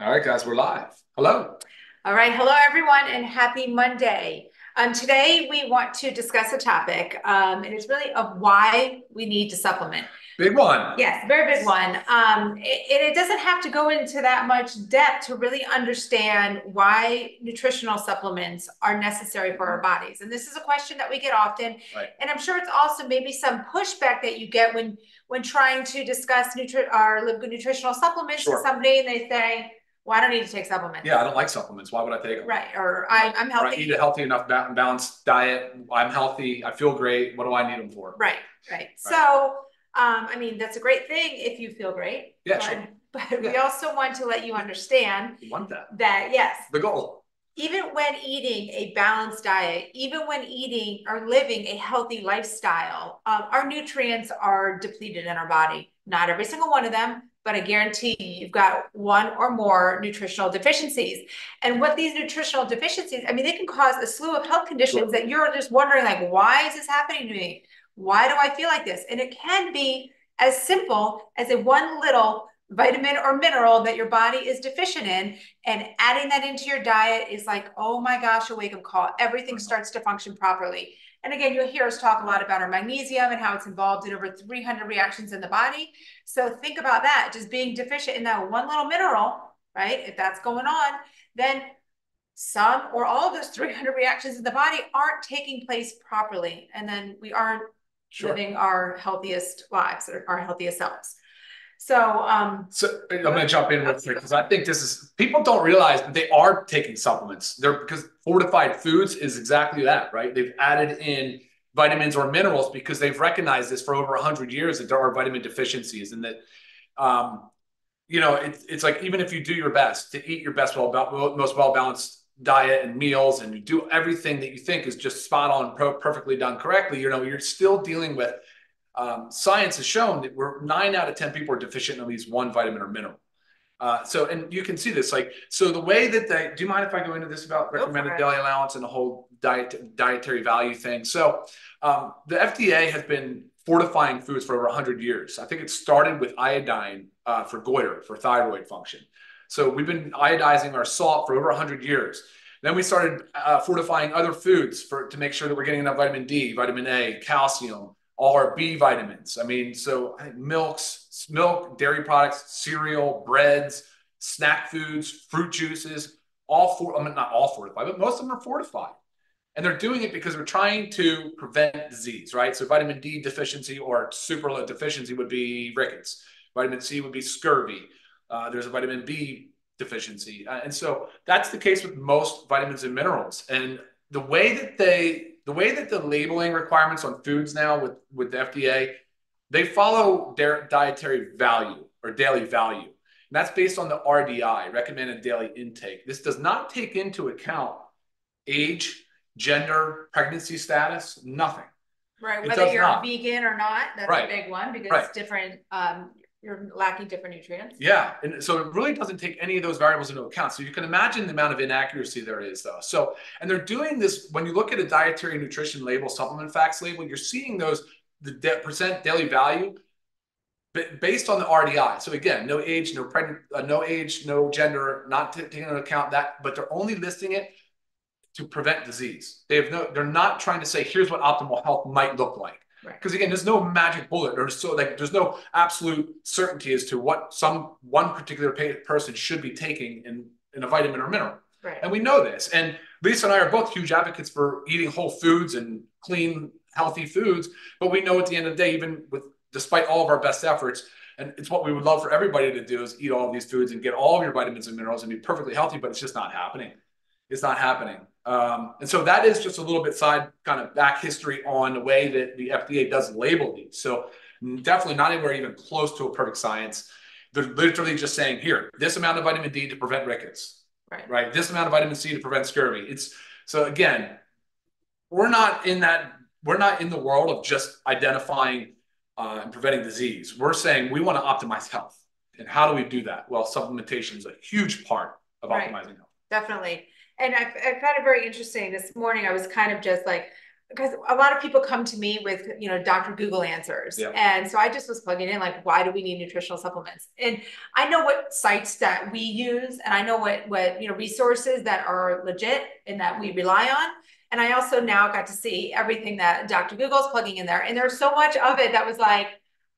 All right, guys, we're live. Hello. All right. Hello, everyone, and happy Monday. Today, we want to discuss a topic, and it's really of why we need to supplement. Big one. Yes, very big one. It doesn't have to go into that much depth to really understand why nutritional supplements are necessary for our bodies. And this is a question that we get often. Right. And I'm sure it's also maybe some pushback that you get when trying to discuss our LiveGood nutritional supplements Sure. to somebody, and they say, well, I don't need to take supplements. Yeah, I don't like supplements. Why would I take them? Right. Or I'm Or I healthy. eat a healthy enough balanced diet. I'm healthy. I feel great. What do I need them for? Right. Right. So, I mean, that's a great thing if you feel great. Yeah, sure. But we also want to let you understand You want that. that, yes, The goal. even when eating a balanced diet, even when eating or living a healthy lifestyle, our nutrients are depleted in our body. Not every single one of them, but I guarantee you've got one or more nutritional deficiencies. And what these nutritional deficiencies, I mean, they can cause a slew of health conditions that you're just wondering, like, why is this happening to me? Why do I feel like this? And it can be as simple as a one little vitamin or mineral that your body is deficient in, and adding that into your diet is like, oh my gosh, a wake-up call. Everything starts to function properly. And again, you'll hear us talk a lot about our magnesium and how it's involved in over 300 reactions in the body. So think about that, just being deficient in that one little mineral, right? If that's going on, then some or all of those 300 reactions in the body aren't taking place properly. And then we aren't living our healthiest lives, or our healthiest selves. So I'm going to jump in real quick because I think this is, people don't realize that they are taking supplements. Because fortified foods is exactly that, right? They've added in vitamins or minerals because they've recognized this for over 100 years that there are vitamin deficiencies, and that, it's like, even if you do your best to eat your best, most well-balanced diet and meals, and you do everything that you think is just spot on, perfectly done correctly, you're still dealing with science has shown that 9 out of 10 people are deficient in at least one vitamin or mineral. And you can see this, so the way that do you mind if I go into this about recommended daily allowance and the whole dietary value thing? So the FDA has been fortifying foods for over 100 years. I think it started with iodine for goiter, for thyroid function. So we've been iodizing our salt for over 100 years. Then we started fortifying other foods to make sure that we're getting enough vitamin D, vitamin A, calcium, all our B vitamins. I mean, so I think milk, dairy products, cereal, breads, snack foods, fruit juices, not all fortified, but most of them are fortified. And they're doing it because we're trying to prevent disease, right? So vitamin D deficiency or super deficiency would be rickets. Vitamin C would be scurvy. There's a vitamin B deficiency. And so that's the case with most vitamins and minerals. And the way that the labeling requirements on foods now with the FDA, they follow their dietary value or daily value. And that's based on the RDI, recommended daily intake. This does not take into account age, gender, pregnancy status, nothing. Right, whether you're vegan or not, that's a big one, because different, you're lacking different nutrients. Yeah, and so it really doesn't take any of those variables into account. So you can imagine the amount of inaccuracy there is, though. So, and they're doing this, when you look at a dietary nutrition label, supplement facts label, you're seeing the percent daily value based on the RDI. So again, no age, no gender, not taking into account that, but they're only listing it to prevent disease. They're not trying to say, here's what optimal health might look like. Because again, there's no magic bullet. There's no absolute certainty as to what one particular person should be taking in a vitamin or mineral. Right. And we know this. And Lisa and I are both huge advocates for eating whole foods and clean, healthy foods. But we know at the end of the day, despite all of our best efforts, and it's what we would love for everybody to do, is eat all of these foods and get all of your vitamins and minerals and be perfectly healthy, but it's just not happening. It's not happening. And so that is just a little bit side kind of back history on the way that the FDA does label these. So definitely not anywhere even close to a perfect science. They're literally just saying, here, this amount of vitamin D to prevent rickets, right? This amount of vitamin C to prevent scurvy. So again, we're not in the world of just identifying and preventing disease. We're saying we want to optimize health. And how do we do that? Well, supplementation is a huge part of optimizing health. Definitely. And I found it very interesting this morning. I was kind of just like, because a lot of people come to me with, you know, Dr. Google answers. Yeah. And so I just was plugging in, like, why do we need nutritional supplements? And I know what sites that we use, and I know what, you know, resources that are legit and that we rely on. And I also now got to see everything that Dr. Google's plugging in there. And there's so much of it that was like,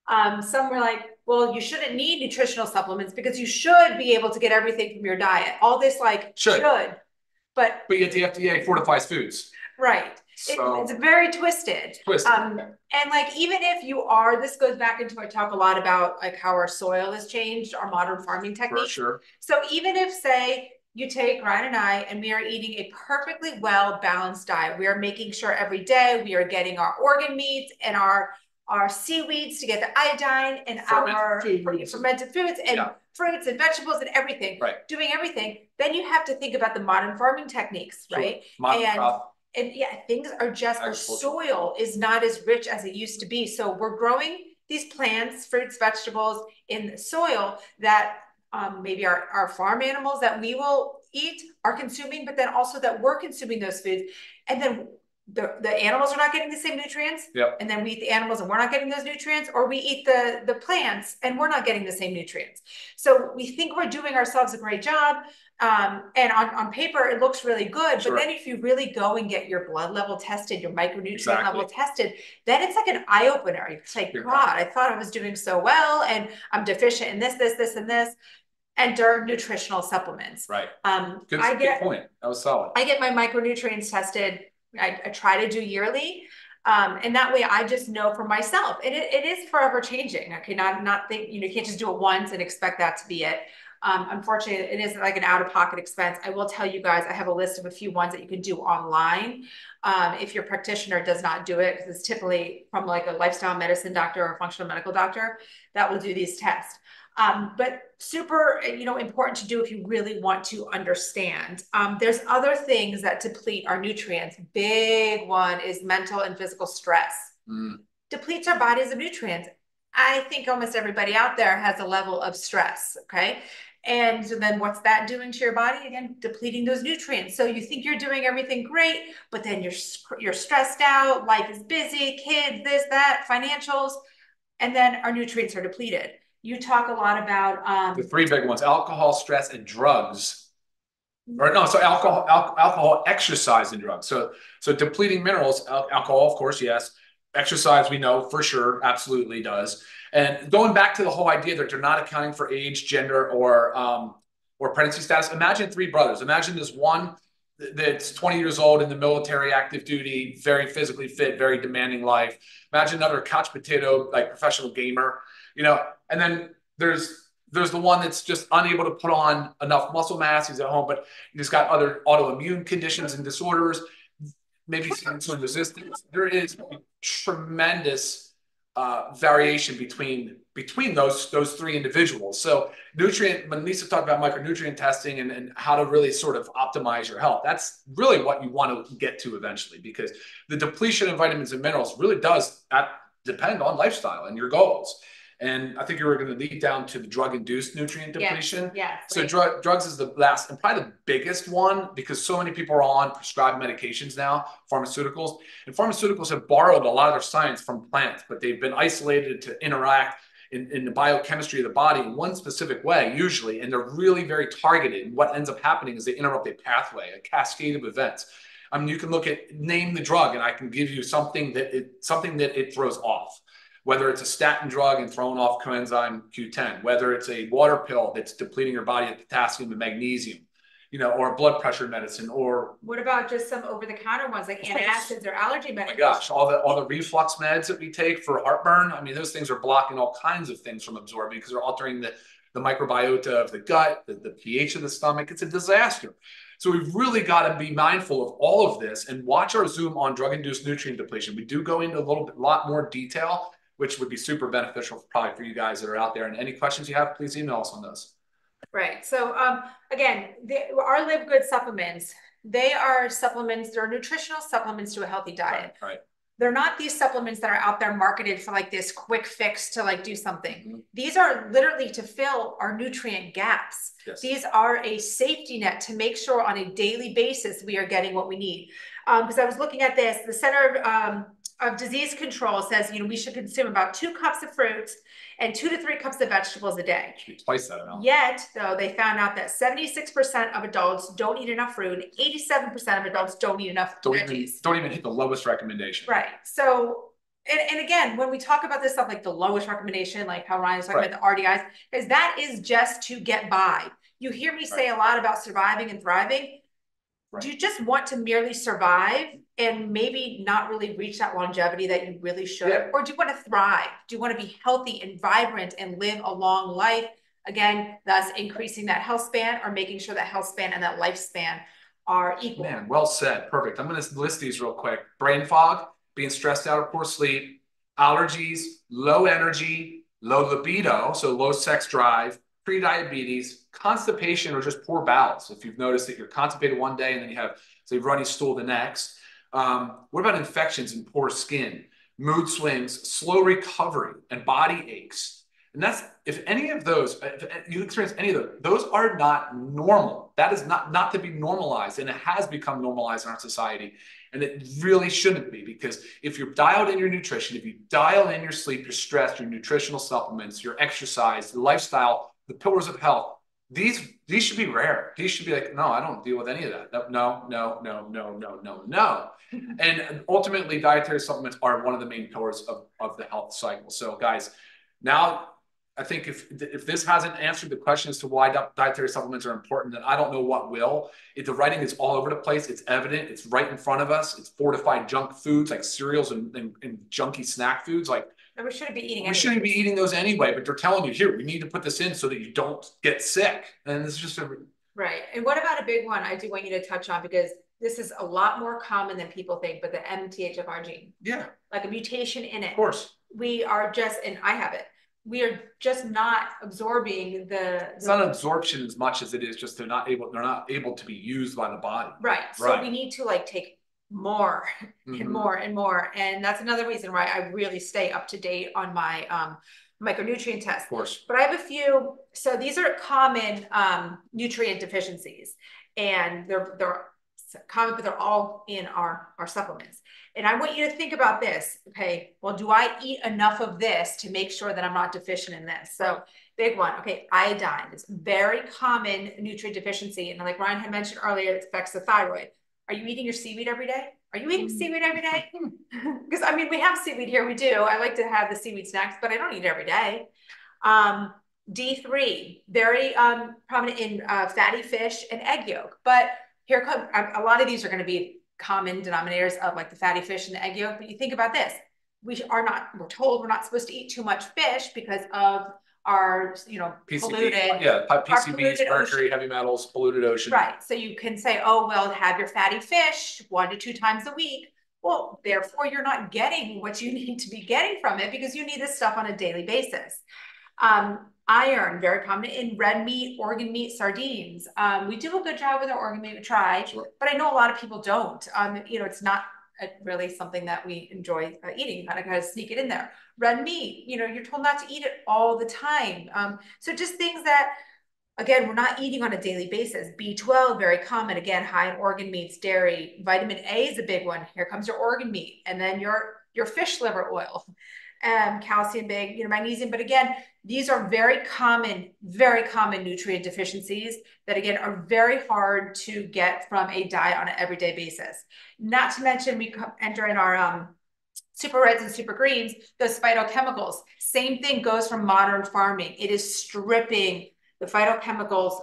some were like, well, you shouldn't need nutritional supplements because you should be able to get everything from your diet. All this like should. But yet the FDA fortifies foods. Right. So, it's very twisted. And like, even if you are, this goes back into, I talk a lot about like how our soil has changed, our modern farming techniques. For sure. So even if, say, you take Ryan and I, and we are eating a perfectly well balanced diet, we are making sure every day we are getting our organ meats and our seaweeds to get the iodine and fermented foods and fruits and vegetables and everything, doing everything, then you have to think about the modern farming techniques, right? And yeah, things are just, our soil is not as rich as it used to be. So we're growing these plants, fruits, vegetables in the soil that maybe our farm animals that we will eat are consuming, but then also that we're consuming those foods. And then the animals are not getting the same nutrients. And then we eat the animals and we're not getting those nutrients, or we eat the plants and we're not getting the same nutrients. So we think we're doing ourselves a great job. And on paper, it looks really good. But then if you really go and get your blood level tested, your micronutrient level tested, then it's like an eye opener. It's like, God, I thought I was doing so well and I'm deficient in this, and this. Enter nutritional supplements. Good point. That was solid. I get my micronutrients tested. I try to do yearly. And that way I just know for myself, and it is forever changing. Okay. Not think, you know, you can't just do it once and expect that to be it. Unfortunately, it is like an out-of-pocket expense. I will tell you guys, I have a list of a few ones that you can do online. If your practitioner does not do it, because it's typically from like a lifestyle medicine doctor or a functional medical doctor that will do these tests. But super, you know, important to do if you really want to understand. There's other things that deplete our nutrients. Big one is mental and physical stress. Depletes our bodies of nutrients. I think almost everybody out there has a level of stress, okay? And so then what's that doing to your body? Again, depleting those nutrients. So you think you're doing everything great, but then you're stressed out, life is busy, kids, this, that, financials, and then our nutrients are depleted. You talk a lot about the three big ones: alcohol, stress, and drugs. Or no, so alcohol, exercise, and drugs. So depleting minerals, alcohol, of course, yes. Exercise, we know for sure, absolutely does. And going back to the whole idea that they're not accounting for age, gender, or pregnancy status. Imagine three brothers. Imagine this one that's 20 years old, in the military, active duty, very physically fit, very demanding life. Imagine another couch potato, like professional gamer, you know. And then there's the one that's just unable to put on enough muscle mass. He's at home, but he's got other autoimmune conditions and disorders, maybe some insulin resistance. There is tremendous variation between those three individuals. So when Lisa talked about micronutrient testing and how to really sort of optimize your health, that's really what you want to get to eventually, because the depletion of vitamins and minerals really does depend on lifestyle and your goals. And I think you were going to lead down to the drug-induced nutrient depletion. So drugs is the last and probably the biggest one, because so many people are on prescribed medications now, pharmaceuticals. And pharmaceuticals have borrowed a lot of their science from plants, but they've been isolated to interact in the biochemistry of the body in one specific way, usually. And they're really very targeted. And what ends up happening is they interrupt a pathway, a cascade of events. I mean, you can name the drug, and I can give you something that it throws off. Whether it's a statin drug and throwing off coenzyme Q10, whether it's a water pill that's depleting your body of potassium and magnesium, you know, or a blood pressure medicine, or what about just some over-the-counter ones like antacids or allergy medications? Oh my gosh, all the reflux meds that we take for heartburn. I mean, those things are blocking all kinds of things from absorbing, because they're altering the microbiota of the gut, the pH of the stomach. It's a disaster. So we've really got to be mindful of all of this and watch our Zoom on drug-induced nutrient depletion. We do go into a lot more detail, which would be super beneficial probably for you guys that are out there. And any questions you have, please email us on those. Right. So again, our LiveGood supplements, they are supplements, they're nutritional supplements to a healthy diet. Right. They're not these supplements that are out there marketed for like this quick fix to like do something. These are literally to fill our nutrient gaps. These are a safety net to make sure on a daily basis we are getting what we need. Because I was looking at this, the Center of Disease Control says, we should consume about 2 cups of fruits and 2 to 3 cups of vegetables a day. Should be twice that amount. Yet, though, they found out that 76% of adults don't eat enough fruit, and 87% of adults don't eat enough veggies. Don't even hit the lowest recommendation. Right. So, and again, when we talk about this stuff, like the lowest recommendation, like how Ryan was talking about the RDIs, is that is just to get by. You hear me say a lot about surviving and thriving. Do you just want to merely survive and maybe not really reach that longevity that you really should? Yeah. Or do you want to thrive? Do you want to be healthy and vibrant and live a long life? Again, thus increasing that health span or making sure that health span and that lifespan are equal. Man, well said. Perfect. I'm going to list these real quick. Brain fog, being stressed out or poor sleep, allergies, low energy, low libido, so low sex drive, pre-diabetes, constipation, or just poor bowels. If you've noticed that you're constipated one day and then you have, say, runny stool the next. What about infections and poor skin, mood swings, slow recovery, and body aches? And that's, if any of those, if you experience any of those are not normal. That is not to be normalized, and it has become normalized in our society. And it really shouldn't be, because if you're dialed in your nutrition, if you dial in your sleep, your stress, your nutritional supplements, your exercise, the lifestyle, the pillars of health, these should be rare. These should be like, no, I don't deal with any of that. No. And ultimately, dietary supplements are one of the main pillars of the health cycle. So guys, now I think if this hasn't answered the question as to why dietary supplements are important, then I don't know what will. The writing is all over the place. It's evident. It's right in front of us. It's fortified junk foods like cereals and junky snack foods. Like, we shouldn't be eating. We shouldn't be eating those anyway. But they're telling you, here, we need to put this in so that you don't get sick. And this is just right. And what about a big one I do want you to touch on, because this is a lot more common than people think, but the MTHFR gene. Yeah. Like a mutation in it. Of course. We are just, and I have it, we are just not absorbing it's not absorption as much as it is just they're not able to be used by the body. Right. So we need to like take more and more and more. And that's another reason why I really stay up to date on my micronutrient test. Of course. But I have a few. So these are common nutrient deficiencies, and they're common, but they're all in our supplements. And I want you to think about this. Okay, well, do I eat enough of this to make sure that I'm not deficient in this? So big one. Okay, iodine is very common nutrient deficiency. And like Ryan had mentioned earlier, it affects the thyroid. Are you eating your seaweed every day? Are you eating seaweed every day? Because I mean, we have seaweed here. We do. I like to have the seaweed snacks, but I don't eat it every day. D3, very prominent in fatty fish and egg yolk. But here come a lot of these are going to be common denominators of like the fatty fish and the egg yolk. But you think about this, we're told we're not supposed to eat too much fish because of our, polluted, PCBs, mercury, heavy metals, polluted ocean. Right. So you can say, oh, well, have your fatty fish 1 to 2 times a week. Well, therefore you're not getting what you need to be getting from it, because you need this stuff on a daily basis. Iron, very common in red meat, organ meat, sardines. We do a good job with our organ meat, we try, but I know a lot of people don't. It's not really something that we enjoy eating. You kind of sneak it in there. Red meat, you're told not to eat it all the time. So just things that, again, we're not eating on a daily basis. B12, very common, again, high in organ meats, dairy. Vitamin A is a big one. Here comes your organ meat, and then your fish liver oil. Calcium big, magnesium. But again, these are very common nutrient deficiencies that, again, are very hard to get from a diet on an everyday basis. Not to mention, we enter in our super reds and super greens, those phytochemicals. Same thing goes from modern farming. It is stripping the phytochemicals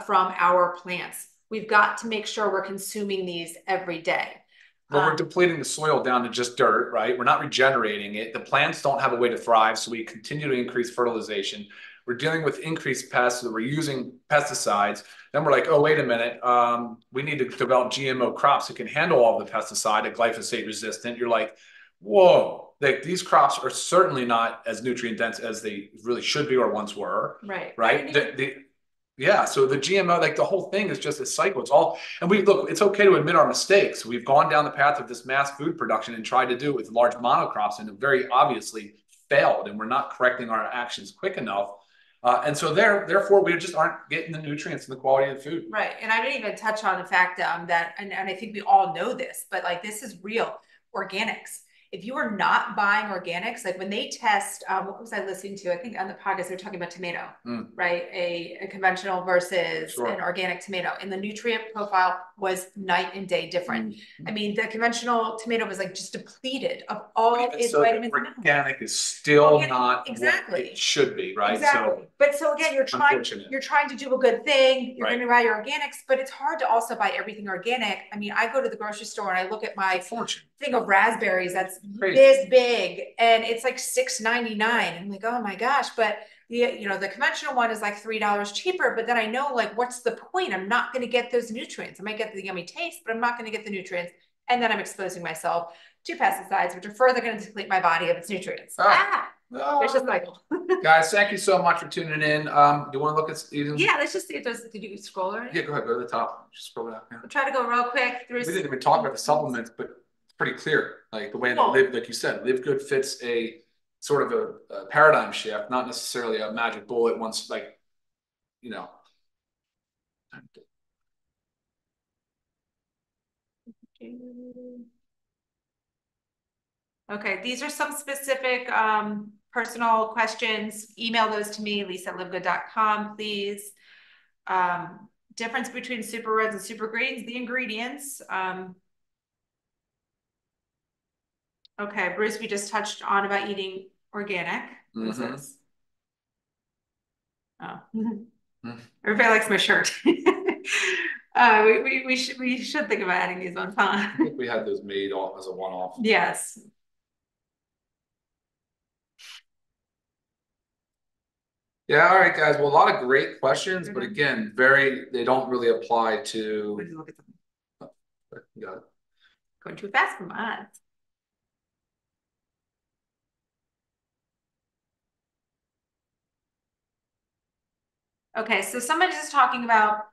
from our plants. We've got to make sure we're consuming these every day. Well, we're depleting the soil down to just dirt, right? We're not regenerating it. The plants don't have a way to thrive, so we continue to increase fertilization. We're dealing with increased pests, so we're using pesticides. Then we're like, oh, wait a minute. We need to develop GMO crops that can handle all the pesticide, glyphosate resistant. You're like, whoa, these crops are certainly not as nutrient dense as they really should be or once were. Right. Yeah, so the GMO, like the whole thing is just a cycle. It's all, and look, it's okay to admit our mistakes. We've gone down the path of this mass food production and tried to do it with large monocrops, and it very obviously failed, and we're not correcting our actions quick enough. And so therefore, we just aren't getting the nutrients and the quality of the food. Right. And I didn't even touch on the fact that, and I think we all know this, but like this is real, organics. If you are not buying organics, like when they test, what was I listening to? I think on the podcast, they're talking about tomato, right? A conventional versus an organic tomato. And the nutrient profile was night and day different. I mean, the conventional tomato was like just depleted of all its vitamins. Organic is still not what it should be, right? Exactly. So, but so again, you're trying to do a good thing. You're going to buy your organics, but it's hard to also buy everything organic. I mean, I go to the grocery store and I look at my thing of raspberries that's this big and it's like $6.99. I'm like, oh my gosh, but the conventional one is like $3 cheaper, but then I know like, what's the point? I'm not going to get those nutrients. I might get the yummy taste, but I'm not going to get the nutrients. And then I'm exposing myself to pesticides, which are further going to deplete my body of its nutrients. Vicious cycle. Guys, thank you so much for tuning in. Do you want to look at either? Yeah, let's just see if there's, did you scroll already? Yeah, go ahead, go to the top. Just scroll down. I'll try to go real quick through. We didn't even talk about the supplements, but it's pretty clear. Like the way that like you said, LiveGood fits a sort of a paradigm shift, not necessarily a magic bullet once, like, you know. Okay, these are some specific personal questions. Email those to me, lisa@livegood.com, please. Difference between super reds and super greens, the ingredients. Okay, Bruce, we just touched on about eating organic. What is this? Oh, everybody likes my shirt. We should think about adding these ones, huh? I think we had those made off as a one-off. Yes. Yeah, all right, guys. Well, a lot of great questions, but again, they don't really apply to. Look at them. Oh, you got it. Going too fast for my eyes. Okay, so somebody's just talking about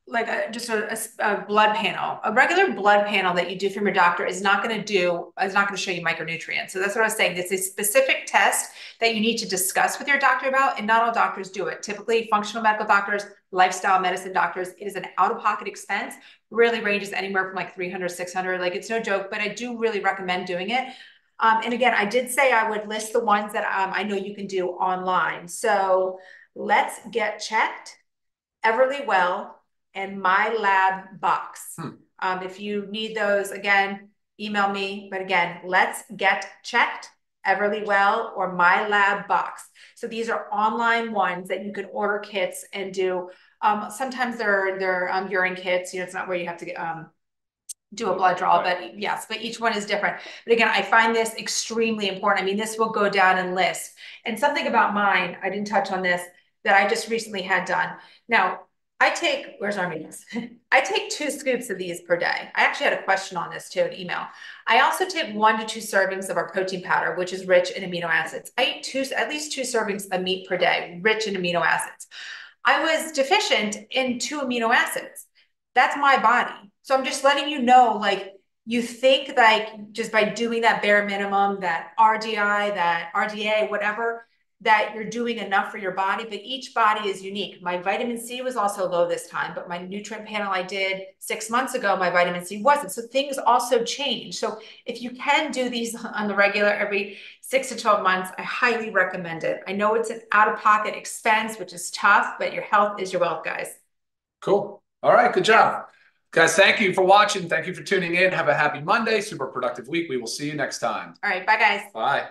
like just a blood panel. A regular blood panel that you do from your doctor is not going to show you micronutrients. So that's what I was saying. It's a specific test that you need to discuss with your doctor about, and not all doctors do it. Typically, functional medical doctors, lifestyle medicine doctors, it is an out-of-pocket expense, really ranges anywhere from like $300, $600. Like it's no joke, but I do really recommend doing it. And again, I did say I would list the ones that I know you can do online. So Let's Get Checked, Everlywell, and My Lab Box. If you need those, again, email me. But again, Let's Get Checked, Everlywell, or My Lab Box. So these are online ones that you can order kits and do. Sometimes they're urine kits. It's not where you have to do a blood draw, but yes, but each one is different. But again, I find this extremely important. I mean, this will go down and list. And something about mine, I didn't touch on this, that I just recently had done. Now, where's our meetings? I take 2 scoops of these per day. I actually had a question on this too, an email. I also take 1 to 2 servings of our protein powder, which is rich in amino acids. I eat at least 2 servings of meat per day, rich in amino acids. I was deficient in 2 amino acids. That's my body. So I'm just letting you know, like, you think like just by doing that bare minimum, that RDI, that RDA, whatever, that you're doing enough for your body, but each body is unique. My vitamin C was also low this time, but my nutrient panel I did 6 months ago, my vitamin C wasn't. So things also change. So if you can do these on the regular every 6 to 12 months, I highly recommend it. I know it's an out-of-pocket expense, which is tough, but your health is your wealth, guys. Cool. All right, good job. Guys, thank you for watching. Thank you for tuning in. Have a happy Monday, super productive week. We will see you next time. All right, bye, guys. Bye.